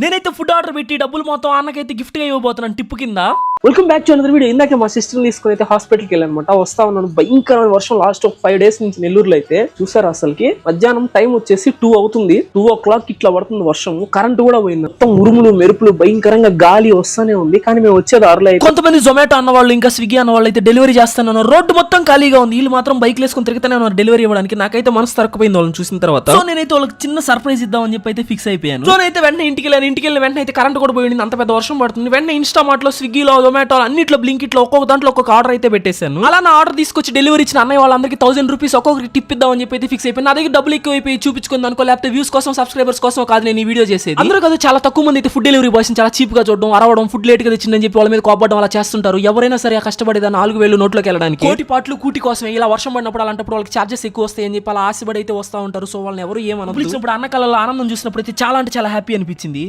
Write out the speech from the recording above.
నేనైతే food order పెట్టి డబ్బులు మొత్తం అన్నకైతే గిఫ్ట్ గా ఇవ్వబోతున్నాను టిప్పు కింద. Welcome back to another video. ఇందాక మా సిస్టర్ తీసుకుని అయితే హాస్పిటల్కి వెళ్ళానమాట. వస్తా ఉన్నాను, భయంకరమైన వర్షం లాస్ట్ ఒక 5 days నుంచి నెల్లూరులో అయితే చూసారు. అసలుకి మధ్యాహ్నం టైం వచ్చేసి 2 అవుతుంది. 2 o'clock ఇట్లా పడుతుంది వర్షం. కరెంట్ కూడా పోయింది. మొత్తం ఉరుములు మెరుపులు, భయంకరంగా గాలి వస్తానే ఉంది. కానీ మేము వచ్చే దారిలో అయితే కొంతమంది జొమాటో అన్న వాళ్ళు ఇంకా స్విగ్గీ అన్న వాళ్ళు అయితే డెలివరీ చేస్తాను. రోడ్డు మొత్తం ఖాళీగా ఉంది. వీళ్ళు మాత్రం బైక్ వేసుకొని తిరుగుతానే ఉన్నారు డెలివరీ ఇవ్వడానికి. నాకైతే మనసు తరకపోయింది వాళ్ళని చూసిన తర్వాత. సో నేనైతే వాళ్ళకి చిన్న సర్ప్రైజ్ ఇద్దామని చెప్పి అయితే ఫిక్స్ అయిపోయాను. సో నేనైతే వెంటనే ఇంటికి వెళ్ళిన వెంటనే అయితే కరెంట్ కూడా పోయింది. అంత పెద్ద వర్షం పడుతుంది. వెంటనే ఇన్స్టామార్ట్ లో, స్విగ్గీలో, జొమాటో అన్నిట్లో, బ్లింకిట్ లో ఒక్కొక్క దాంట్లో ఒక్కొక్క ఆర్డర్ అయితే పెట్టేశాను. అలా నా ఆర్డర్ తీసుకొచ్చి డెలివరీ ఇచ్చిన అన్నయ్య వాళ్ళందరికీ 1000 రూపీస్ ఒక్కొక్కరికి టిప్ ఇద్దామని చెప్పి అయితే ఫిక్స్ అయిపోయి నా దగ్గర డబ్బులు ఎక్కువ అయిపోయి చూపించుకుంది అనుకో, లేకపోతే వ్యూస్ కోసం, సబ్స్క్రైబర్స్ కోసం కాదు నేను ఈ వీడియో చేసేది. అందరూ కదా చాలా తక్కువ మంది అయితే ఫుడ్ డెలివరీ బాయ్స్ చాలా చీప్ గా చూడడం, అరవడం, ఫుడ్ లేట్ గా తెచ్చిందని చెప్పి వాళ్ళ మీద కోపడడం అలా చేస్తుంటారు. ఎవరైనా సరే కష్టపడేదా 4000 నోట్లోకి వెళ్ళడానికి కోటి పాటలు కూటి కోసమే ఇలా వర్షం పడినప్పుడు అలాంటప్పుడు వాళ్ళకి చార్జెస్ ఎక్కువ వస్తాయని చెప్పి అలా ఆశపడి అయితే వస్తూ ఉంటారు. సో వాళ్ళని ఎవరు ఏమన్నా పిలిచినప్పుడు అన్న కళ్ళలో ఆనందం చూసినప్పుడు అయితే చాలా అంటే చాలా హ్యాపీ అనిపించింది.